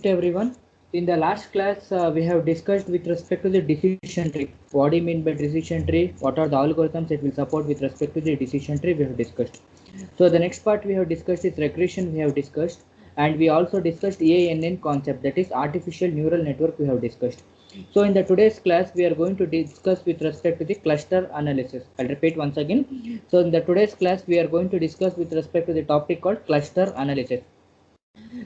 to everyone. In the last class, we have discussed with respect to the decision tree. What do you mean by decision tree? What are the algorithms it will support with respect to the decision tree? We have discussed. So the next part we have discussed is regression. We have discussed, and we also discussed ANN concept, that is artificial neural network. We have discussed. So in the today's class, we are going to discuss with respect to the cluster analysis. I'll repeat once again. So in the today's class, we are going to discuss with respect to the topic called cluster analysis.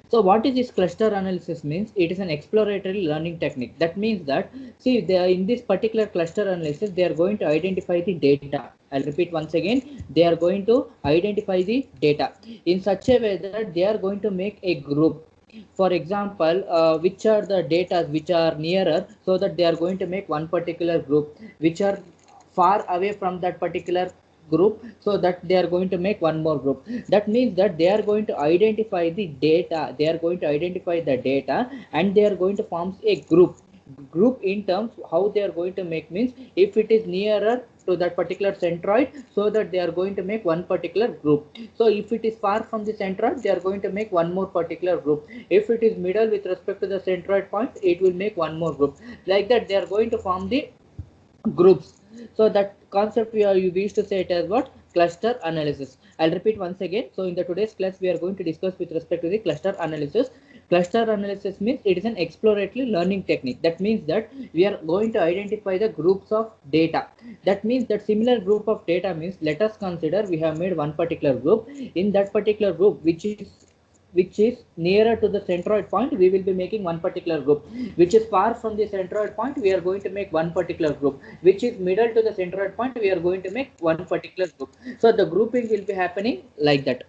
So what is this cluster analysis means? It is an exploratory learning technique. That means that, see, they are in this particular cluster analysis, they are going to identify the data. I'll repeat once again. They are going to identify the data in such a way that they are going to make a group. For example, which are the data which are nearer, so that they are going to make one particular group, which are far away from that particular group, so that they are going to make one more group. That means that they are going to identify the data, and they are going to form a group in terms how they are going to make means, if it is nearer to that particular centroid, so that they are going to make one particular group. So if it is far from the centroid, they are going to make one more particular group. If it is middle with respect to the centroid point, it will make one more group. Like that, they are going to form the groups. So that concept we used to say it as what? Cluster analysis. I'll repeat once again. So in the today's class, we are going to discuss with respect to the cluster analysis. Cluster analysis means it is an exploratory learning technique. That means that we are going to identify the groups of data. That means that similar group of data means, let us consider we have made one particular group. In that particular group, which is nearer to the centroid point, we will be making one particular group. Which is far from the centroid point, we are going to make one particular group. Which is middle to the centroid point, we are going to make one particular group. So the grouping will be happening like that.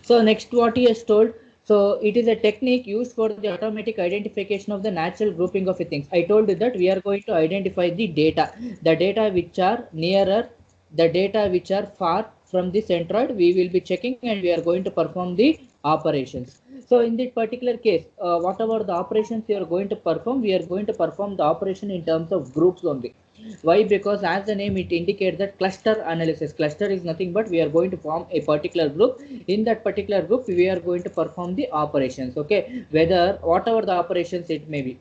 So next, what he has told, so it is a technique used for the automatic identification of the natural grouping of things. I told you that we are going to identify the data which are nearer, the data which are far from the centroid, we will be checking, and we are going to perform the operations. So in this particular case, whatever the operations you are going to perform, we are going to perform the operation in terms of groups only. Why? Because as the name it indicates that cluster analysis. Cluster is nothing but we are going to form a particular group. In that particular group, we are going to perform the operations. Okay, whether whatever the operations it may be,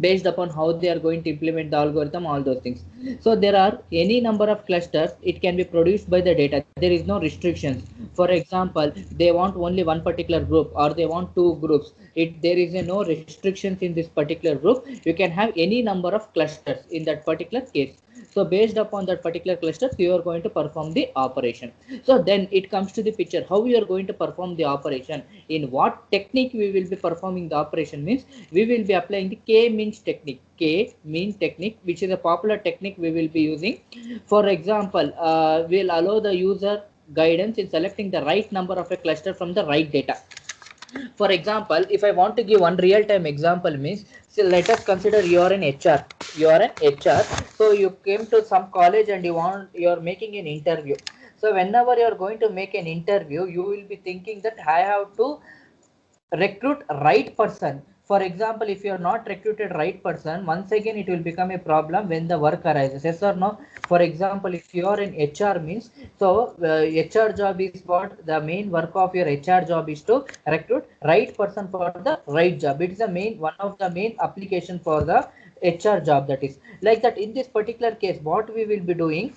based upon how they are going to implement the algorithm, all those things. So there are any number of clusters, it can be produced by the data. There is no restrictions. For example, they want only one particular group, or they want two groups. There is no restrictions in this particular group. You can have any number of clusters in that particular case. So based upon that particular cluster, you are going to perform the operation. So then it comes to the picture, how we are going to perform the operation. In what technique we will be performing the operation means, we will be applying the k-means technique. K-mean technique, which is a popular technique we will be using. For example, we'll allow the user guidance in selecting the right number of a cluster from the right data. For example, if I want to give one real-time example means, so let us consider you are an HR. You are an HR. So you came to some college and you are making an interview. So whenever you are going to make an interview, you will be thinking that I have to recruit right person. For example, if you are not recruited right person, once again it will become a problem when the work arises. Yes or no? For example, if you are in HR means, so HR job is what? The main work of your HR job is to recruit right person for the right job. It is a main one of the main application for the HR job. That is like that. In this particular case, what we will be doing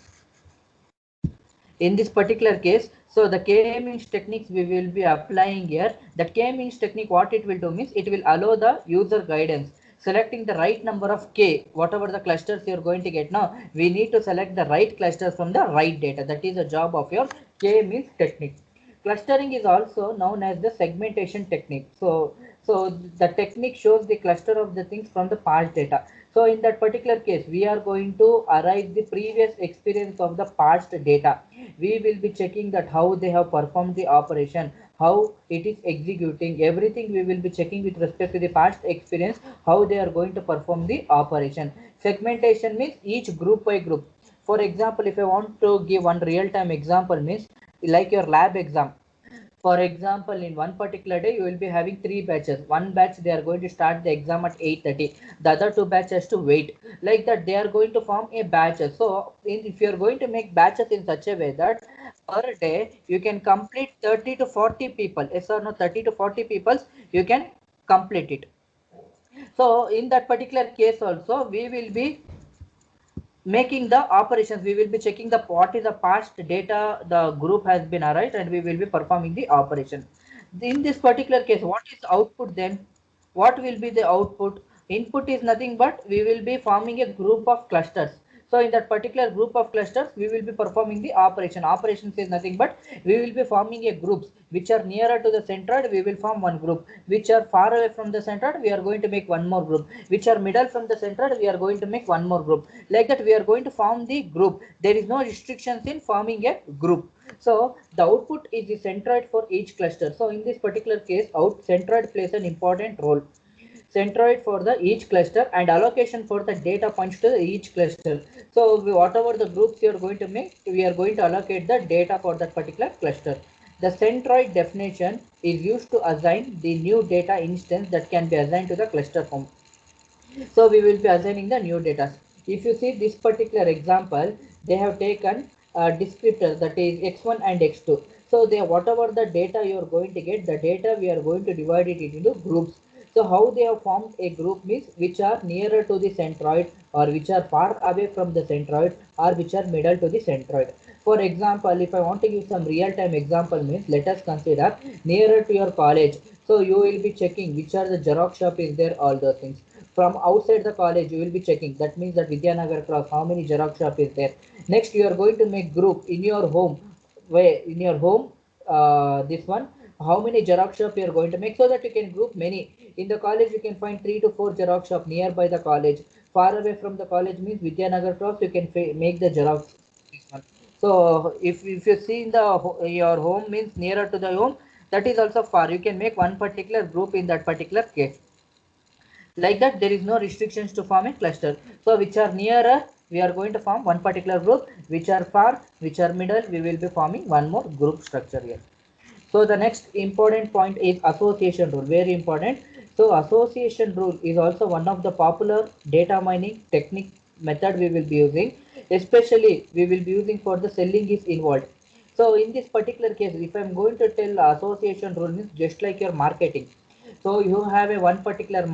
in this particular case, so the k-means techniques we will be applying here. The k-means technique, what it will do means, it will allow the user guidance selecting the right number of k, whatever the clusters you are going to get. Now we need to select the right clusters from the right data. That is the job of your k-means technique. Clustering is also known as the segmentation technique. So the technique shows the cluster of the things from the past data. So in that particular case, we are going to arise the previous experience of the past data. We will be checking that how they have performed the operation, how it is executing, everything we will be checking with respect to the past experience, how they are going to perform the operation. Segmentation means each group by group. For example, if I want to give one real-time example means, like your lab exam. For example, in one particular day, you will be having 3 batches. One batch, they are going to start the exam at 8:30. The other 2 batches to wait. Like that, they are going to form a batches. So, if you are going to make batches in such a way that per day you can complete 30 to 40 people. Yes or no? 30 to 40 people you can complete it. So in that particular case also we will be making the operations. We will be checking the what is the past data the group has been arrived, and we will be performing the operation. In this particular case, what is output then? What will be the output? Input is nothing but we will be forming a group of clusters. So in that particular group of clusters, we will be performing the operation. Operations is nothing but we will be forming a groups which are nearer to the centroid. We will form one group. Which are far away from the centroid, we are going to make one more group. Which are middle from the centroid, we are going to make one more group. Like that, we are going to form the group. There is no restrictions in forming a group. So the output is the centroid for each cluster. So in this particular case, centroid plays an important role. Centroid for the each cluster and allocation for the data points to each cluster. So whatever the groups you are going to make, we are going to allocate the data for that particular cluster. The centroid definition is used to assign the new data instance that can be assigned to the cluster form. So we will be assigning the new data. If you see this particular example, they have taken a descriptor, that is x1 and x2. So they whatever the data you are going to get, the data we are going to divide it into groups. So how they have formed a group means which are nearer to the centroid, or which are far away from the centroid, or which are middle to the centroid. For example, if I want to give some real-time example means, let us consider nearer to your college. So you will be checking which are the Xerox shop is there, all those things. From outside the college you will be checking, that means that Vidyanagar cross, how many Xerox shop is there. Next you are going to make group in your home, where in your home, this one, how many Xerox shop you are going to make, so that you can group many. In the college you can find 3 to 4 Xerox shop nearby the college. Far away from the college means Vidyanagar cross, you can make the Xerox, this one. So if you see in the your home means nearer to the home, that is also far, you can make one particular group in that particular case. Like that, there is no restrictions to form a cluster. So which are nearer, we are going to form one particular group. Which are far, which are middle, we will be forming one more group structure here. So the next important point is association rule, very important. So association rule is also one of the popular data mining technique method we will be using, especially we will be using for the selling is involved. So in this particular case, if I'm going to tell association rule means just like your marketing. So you have a one particular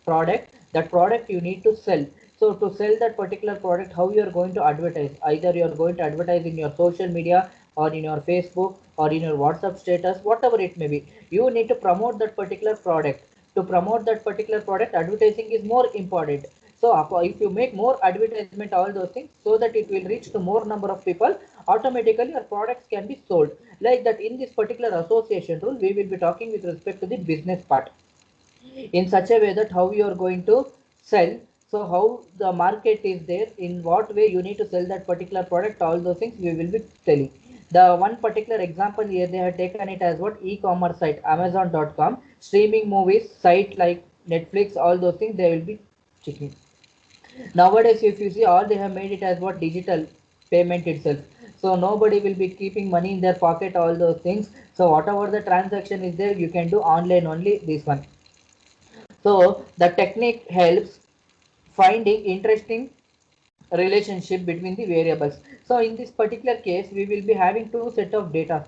product, that product you need to sell. So to sell that particular product, how you are going to advertise? Either you are going to advertise in your social media, or in your Facebook, or in your WhatsApp status, whatever it may be. You need to promote that particular product. To promote that particular product, advertising is more important. So if you make more advertisement, all those things, so that it will reach to more number of people, automatically your products can be sold. Like that, in this particular association rule, we will be talking with respect to the business part, in such a way that how you are going to sell. So how the market is there, in what way you need to sell that particular product, all those things we will be telling. The one particular example here, they have taken it as what e-commerce site, amazon.com, streaming movies site like Netflix, all those things they will be checking. Nowadays if you see, all they have made it as what digital payment itself. So nobody will be keeping money in their pocket, all those things. So whatever the transaction is there, you can do online only, this one. So the technique helps finding interesting relationship between the variables. So in this particular case, we will be having two set of data.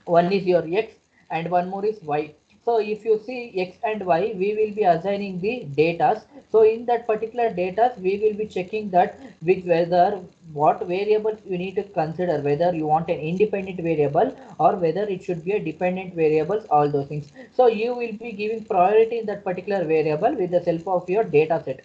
One is your x and one more is y. So if you see x and y, we will be assigning the data. So in that particular data, we will be checking that which whether what variables you need to consider, whether you want an independent variable or whether it should be a dependent variables, all those things. So you will be giving priority in that particular variable with the help of your data set.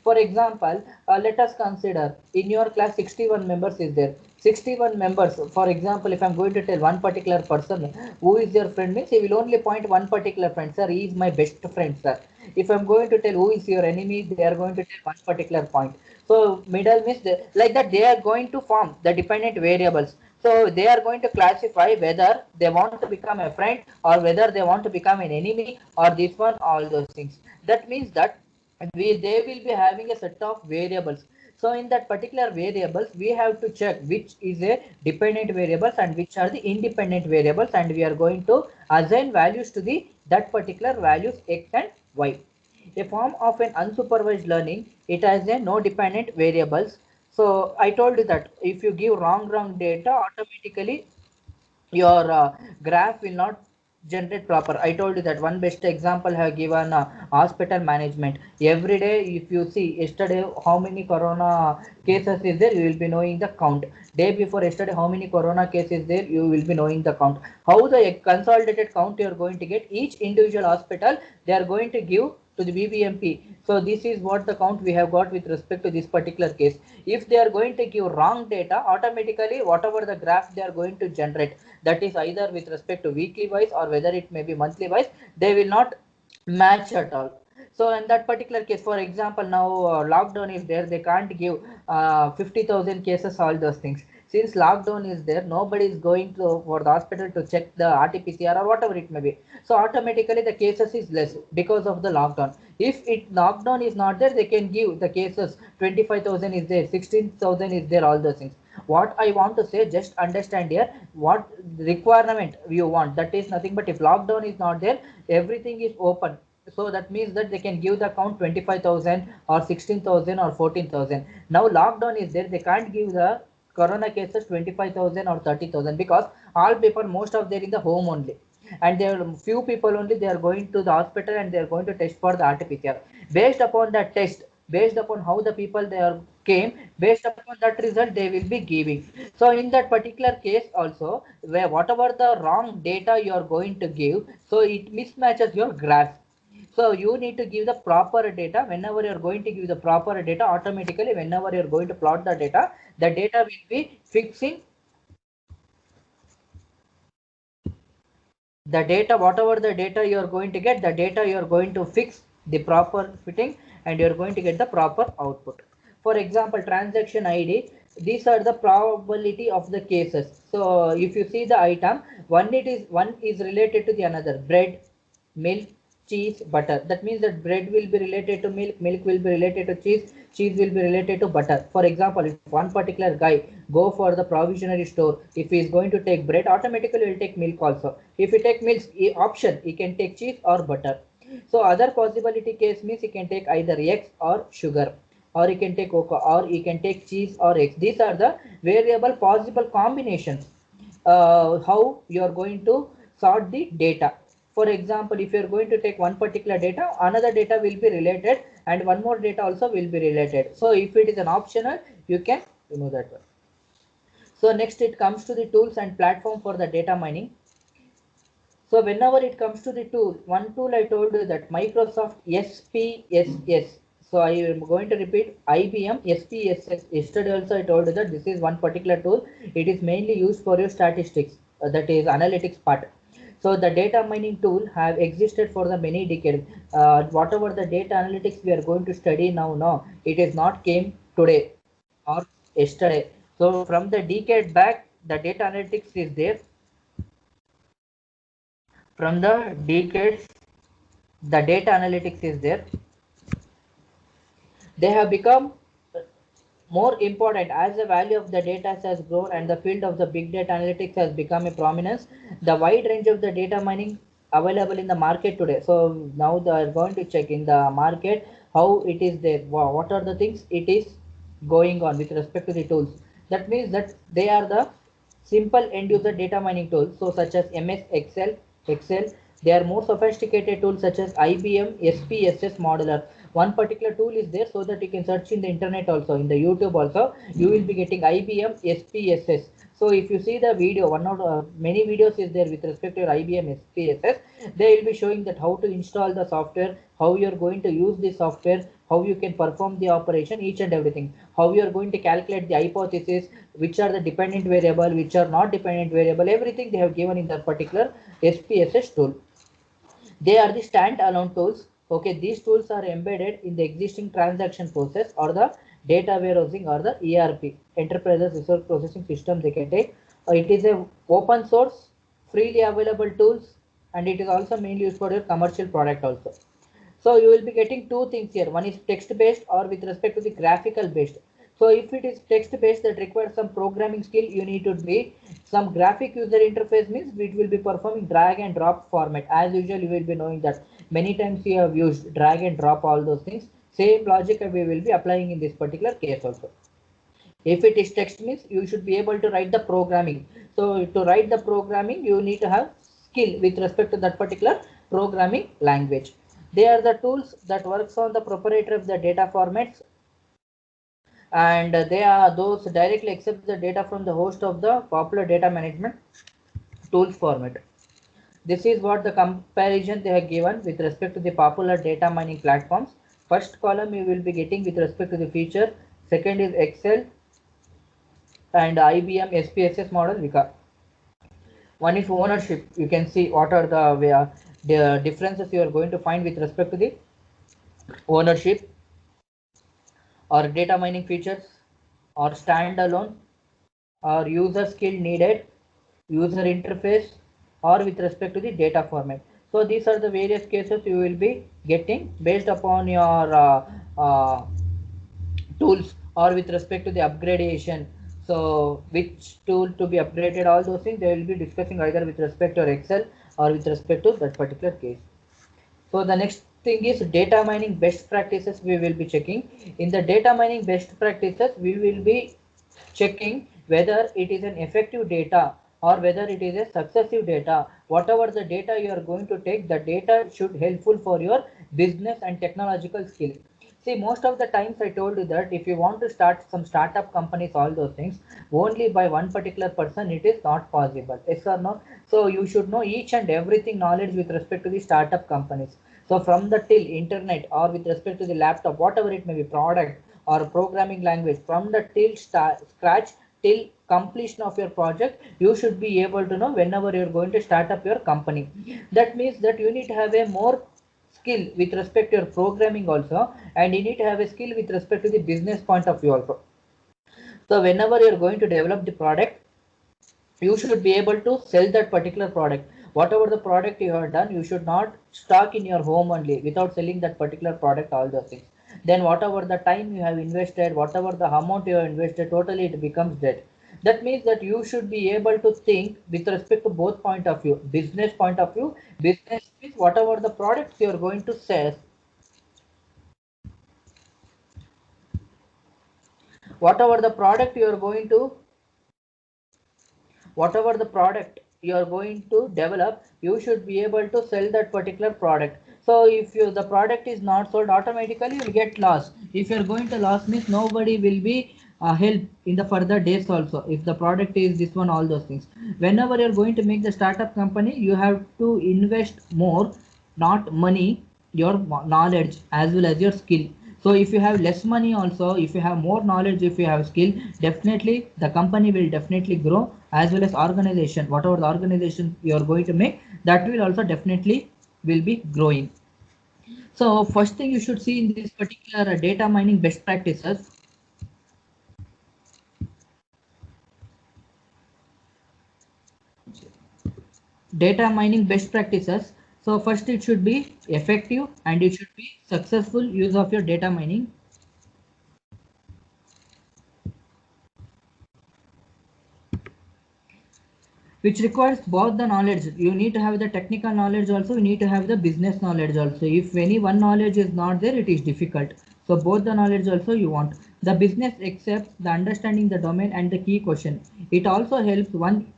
For example, let us consider in your class 61 members is there. 61 members. For example, if I'm going to tell one particular person who is your friend means, he will only point one particular friend. Sir, he is my best friend, sir. If I'm going to tell who is your enemy, they are going to tell one particular point. So middle means like that they are going to form the dependent variables. So they are going to classify whether they want to become a friend or whether they want to become an enemy or this one, all those things. That means that they will be having a set of variables. So in that particular variables, we have to check which is a dependent variables and which are the independent variables, and we are going to assign values to the that particular values x and y. A form of an unsupervised learning, it has a no dependent variables. So I told you that if you give wrong data, automatically your graph will not generate proper. I told you that one best example I have given hospital management. Every day, if you see yesterday how many corona cases is there, you will be knowing the count. Day before yesterday, how many corona cases there, you will be knowing the count. How the consolidated count you are going to get, each individual hospital they are going to give to the BBMP. So this is what the count we have got with respect to this particular case. If they are going to give wrong data, automatically whatever the graph they are going to generate, that is either with respect to weekly wise or whether it may be monthly wise, they will not match at all. So in that particular case, for example, now lockdown is there, they can't give 50,000 cases, all those things. Since lockdown is there, nobody is going to for the hospital to check the RT-PCR or whatever it may be. So automatically the cases is less because of the lockdown. If it lockdown is not there, they can give the cases 25,000 is there, 16,000 is there, all those things. What I want to say, just understand here what requirement you want. That is nothing but if lockdown is not there, everything is open. So that means that they can give the count 25,000 or 16,000 or 14,000. Now lockdown is there, they can't give the corona cases 25,000 or 30,000 because all people, most of them in the home only, and there are few people only they are going to the hospital and they are going to test for the RT-PCR. Based upon that test, based upon how the people they are came, based upon that result they will be giving. So in that particular case also, where whatever the wrong data you are going to give, so it mismatches your graph. So you need to give the proper data. Whenever you are going to give the proper data, automatically whenever you are going to plot the data will be fixing the data. Whatever the data you are going to get, the data you are going to fix the proper fitting and you are going to get the proper output. For example, transaction ID, these are the probability of the cases. So if you see the item, one is related to the another: bread, milk, cheese, butter. That means that bread will be related to milk, milk will be related to cheese, cheese will be related to butter. For example, if one particular guy go for the provisionary store, if he is going to take bread, automatically will take milk also. If he take milk option, he can take cheese or butter. So other possibility case means he can take either eggs or sugar, or he can take cocoa, or he can take cheese or eggs. These are the variable possible combinations. How you are going to sort the data. For example, if you are going to take one particular data, another data will be related and one more data also will be related. So if it is an optional, you can remove that one. So next it comes to the tools and platform for the data mining. So whenever it comes to the tool, one tool I told you that Microsoft SPSS. So I am going to repeat IBM SPSS. Yesterday also I told you that this is one particular tool. It is mainly used for your statistics, that is analytics part. So the data mining tool have existed for the many decades. Whatever the data analytics we are going to study now, no, it is not came today or yesterday. So from the decade back, the data analytics is there. From the decades, the data analytics is there. They have become more important as the value of the data has grown and the field of the big data analytics has become a prominence. The wide range of the data mining available in the market today. So now they are going to check in the market how it is there. What are the things it is going on with respect to the tools. That means that they are the simple end user data mining tools, so such as MS Excel. They are more sophisticated tools such as IBM SPSS Modeler. One particular tool is there so that you can search in the internet also, in the YouTube also. You will be getting IBM SPSS. So if you see the video, one of many videos is there with respect to your IBM SPSS. They will be showing that how to install the software, how you are going to use the software, how you can perform the operation, each and everything, how you are going to calculate the hypothesis, which are the dependent variable, which are not dependent variable, everything they have given in that particular SPSS tool. They are the standalone tools. Okay, these tools are embedded in the existing transaction process or the data warehousing or the ERP, enterprise resource processing system they can take. It is a open source, freely available tools, and it is also mainly used for your commercial product also. So you will be getting two things here. One is text based or with respect to the graphical based. So if it is text based, that requires some programming skill, you need to be some graphic user interface means it will be performing drag and drop format. As usual, you will be knowing that many times you have used drag and drop all those things. Same logic we will be applying in this particular case also. If it is text means you should be able to write the programming. So to write the programming, you need to have skill with respect to that particular programming language. They are the tools that works on the proprietary of the data formats, and they are those directly accept the data from the host of the popular data management tools format. This is what the comparison they have given with respect to the popular data mining platforms. First column you will be getting with respect to the feature. Second is Excel and IBM SPSS model Vika. One is ownership. You can see what are the differences you are going to find with respect to the ownership or data mining features or standalone or user skill needed, user interface, or with respect to the data format. So these are the various cases you will be getting based upon your tools or with respect to the upgradation. So which tool to be upgraded, all those things they will be discussing either with respect to Excel or with respect to that particular case. So the next thing is data mining best practices we will be checking. In the data mining best practices, we will be checking whether it is an effective data or whether it is a successive data. Whatever the data you are going to take, the data should helpful for your business and technological skill. See, most of the times I told you that if you want to start some startup companies, all those things, only by one particular person, it is not possible. Yes or no? So you should know each and everything knowledge with respect to the startup companies. So from the till internet or with respect to the laptop, whatever it may be, product or programming language, from the till scratch till completion of your project, you should be able to know whenever you're going to start up your company. That means that you need to have a more skill with respect to your programming also, and you need to have a skill with respect to the business point of view also. So whenever you're going to develop the product, you should be able to sell that particular product. Whatever the product you have done, you should not stock in your home only without selling that particular product, all those things. Then whatever the time you have invested, whatever the amount you have invested, totally it becomes dead. That means that you should be able to think with respect to both point of view. Business point of view, business means whatever the products you are going to sell, whatever the product you are going to whatever the product you are going to develop, you should be able to sell that particular product. So if the product is not sold, automatically you will get loss. If you are going to loss means nobody will be help in the further days also. If the product is this one, all those things, whenever you are going to make the startup company, you have to invest more, not money, your knowledge as well as your skill. So if you have less money also, if you have more knowledge, if you have skill, definitely the company will definitely grow, as well as organization, whatever the organization you are going to make, that will also definitely will be growing. So first thing you should see in this particular data mining best practices, so first it should be effective and it should be successful use of your data mining. Which requires both the knowledge. You need to have the technical knowledge also, you need to have the business knowledge also. If any one knowledge is not there, it is difficult. So both the knowledge also you want. The business accepts the understanding the domain and the key question. It also helps one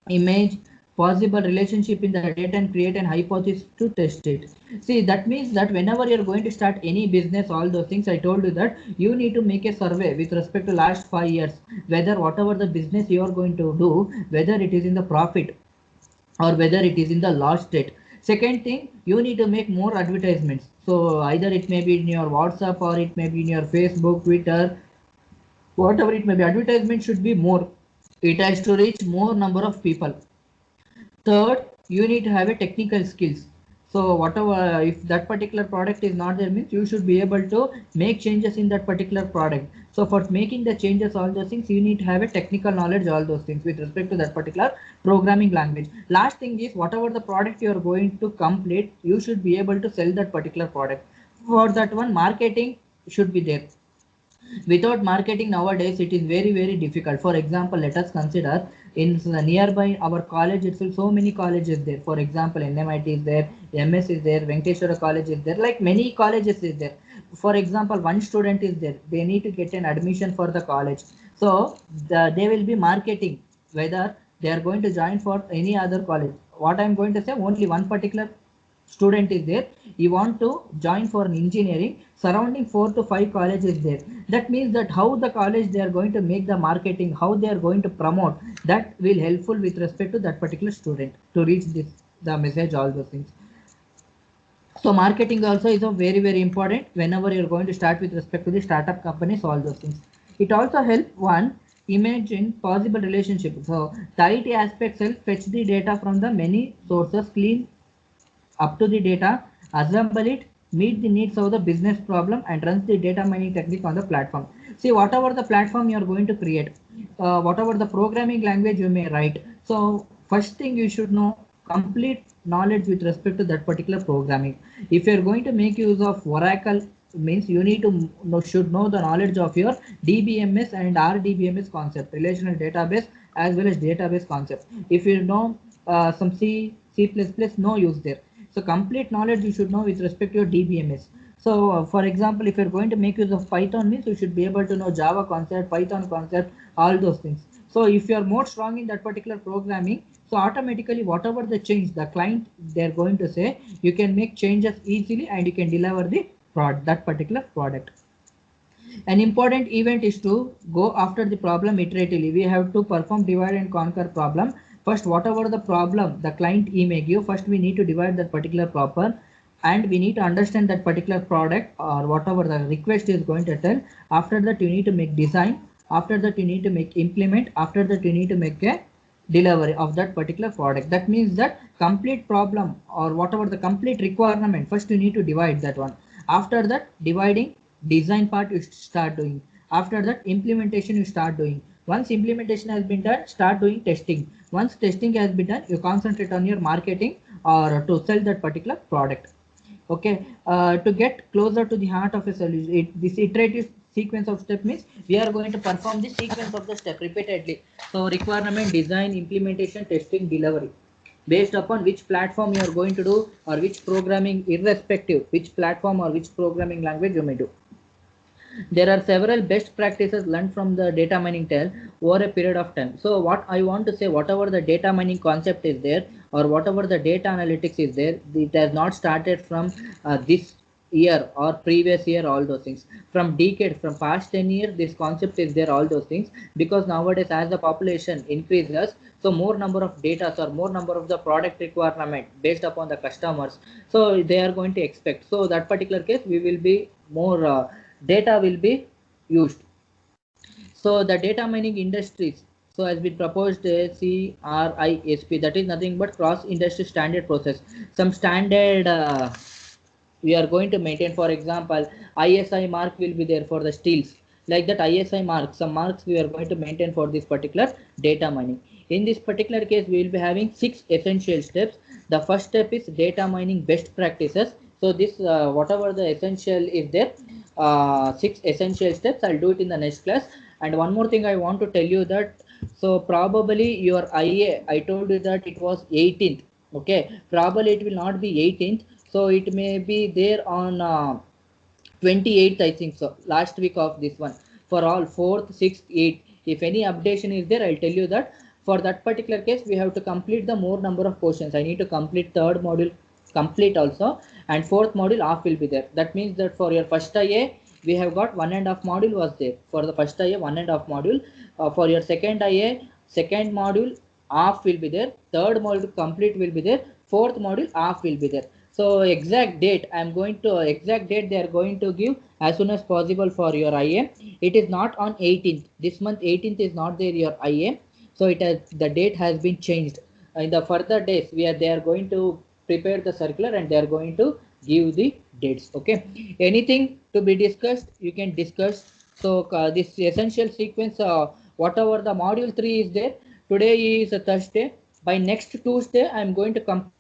image possible relationship in the data and create an hypothesis to test it. See, that means that whenever you're going to start any business, all those things I told you, that you need to make a survey with respect to last 5 years, whether whatever the business you are going to do, whether it is in the profit or whether it is in the loss state. Second thing, you need to make more advertisements. So either it may be in your WhatsApp or it may be in your Facebook, Twitter, whatever it may be, advertisement should be more. It has to reach more number of people. Third, you need to have a technical skills. So whatever, if that particular product is not there means you should be able to make changes in that particular product. So for making the changes, all those things, you need to have a technical knowledge, all those things with respect to that particular programming language. Last thing is whatever the product you are going to complete, you should be able to sell that particular product. For that one, marketing should be there. Without marketing nowadays, it is very difficult. For example, let us consider in the nearby our college itself, so many colleges there. For example, NMIT is there, MS is there, Venkateshwara College is there, like many colleges is there. for example, one student is there, they need to get an admission for the college. So they will be marketing whether they are going to join for any other college. What I'm going to say, only one particular student is there, you want to join for an engineering, surrounding 4 to 5 colleges there. That means that how the college they are going to make the marketing, how they are going to promote, that will helpful with respect to that particular student to reach this the message, all those things. So marketing also is a very important whenever you're going to start with respect to the startup companies, all those things. It also help one imagine possible relationship. So the IT aspects help fetch the data from the many sources, clean up to the data, assemble it, meet the needs of the business problem, and runs the data mining technique on the platform. See, whatever the platform you are going to create, whatever the programming language you may write. So first thing you should know complete knowledge with respect to that particular programming. If you are going to make use of Oracle, means you need to should know the knowledge of your DBMS and RDBMS concept, relational database as well as database concept. If you know some C++, no use there. So complete knowledge you should know with respect to your DBMS. So for example, if you're going to make use of Python, means you should be able to know Java concept, Python concept, all those things. So if you are more strong in that particular programming, so automatically whatever the change the client they're going to say, you can make changes easily and you can deliver the that particular product. An important event is to go after the problem iteratively. We have to perform divide and conquer problem. First, whatever the problem the client E may give, first we need to divide that particular problem, and we need to understand that particular product or whatever the request is going to tell. After that, you need to make design. After that, you need to make implement. After that, you need to make a delivery of that particular product. That means that complete problem or whatever the complete requirement, first you need to divide that one. After that, dividing, design part you start doing. After that, implementation you start doing. Once implementation has been done, start doing testing. Once testing has been done, you concentrate on your marketing or to sell that particular product. Okay, to get closer to the heart of a solution, this iterative sequence of step means we are going to perform the sequence of the step repeatedly. So requirement, design, implementation, testing, delivery, based upon which platform you are going to do or which programming, irrespective which platform or which programming language you may do. There are several best practices learned from the data mining tale over a period of time. So what I want to say, whatever the data mining concept is there or whatever the data analytics is there, it has not started from this year or previous year, all those things. From decade, from past 10 years, this concept is there, all those things, because nowadays as the population increases, so more number of data or more number of the product requirement based upon the customers, so they are going to expect. So that particular case, we will be more data will be used. So the data mining industries so has been proposed CRISP, that is nothing but cross industry standard process. Some standard we are going to maintain. For example, ISI mark will be there for the steels. Like that ISI mark, some marks we are going to maintain for this particular data mining. In this particular case, we will be having 6 essential steps. The first step is data mining best practices. So this whatever the essential is there, 6 essential steps. I'll do it in the next class. And one more thing I want to tell you that, so probably your IA, I told you that it was 18th. Okay, probably it will not be 18th. So it may be there on 28th, I think so. Last week of this one. For all 4th, 6th, 8th. If any updation is there, I'll tell you that. For that particular case, we have to complete the more number of portions. I need to complete third module complete also, and fourth module off will be there. That means that for your first IA, we have got 1.5 module was there. For the first IA, 1.5 module. For your second IA, second module off will be there. Third module complete will be there. Fourth module off will be there. So exact date, I am going to exact date they are going to give as soon as possible for your IA. It is not on 18th. This month 18th is not there your IA. So it has, the date has been changed. In the further days, they are going to prepare the circular and they are going to give the dates. Okay. Anything to be discussed, you can discuss. So this essential sequence, whatever the module 3 is there. Today is a Thursday. By next Tuesday, I am going to complete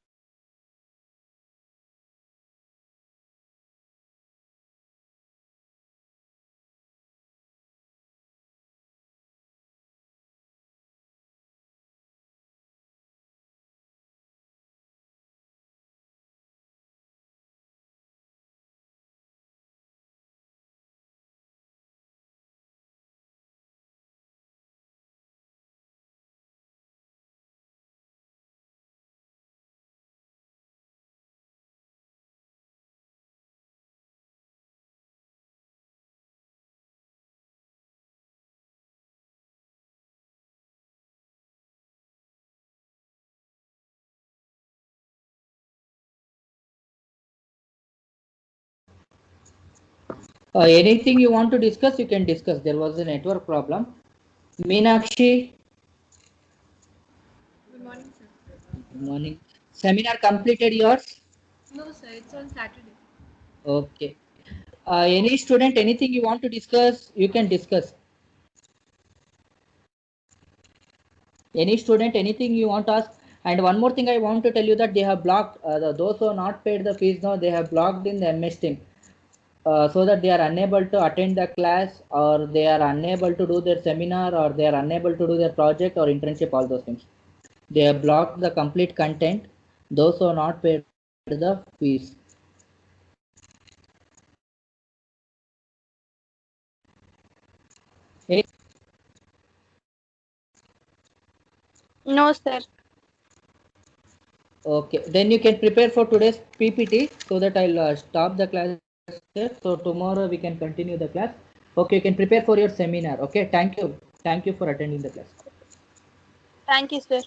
Anything you want to discuss, you can discuss. There was a network problem. Meenakshi, Good morning, sir. good morning. Seminar completed yours? No, sir, it's on Saturday. Okay. Any student, anything you want to discuss, you can discuss. Any student, anything you want to ask. And one more thing I want to tell you that they have blocked, those who have not paid the fees now, they have blocked in the MS Team. So that they are unable to attend the class, or they are unable to do their seminar, or they are unable to do their project or internship, all those things. They have blocked the complete content, those who have not paid the fees. Any, No, sir. okay, then you can prepare for today's PPT so that I'll stop the class here. So tomorrow we can continue the class. Okay, you can prepare for your seminar. Okay, thank you. Thank you for attending the class. Thank you, sir.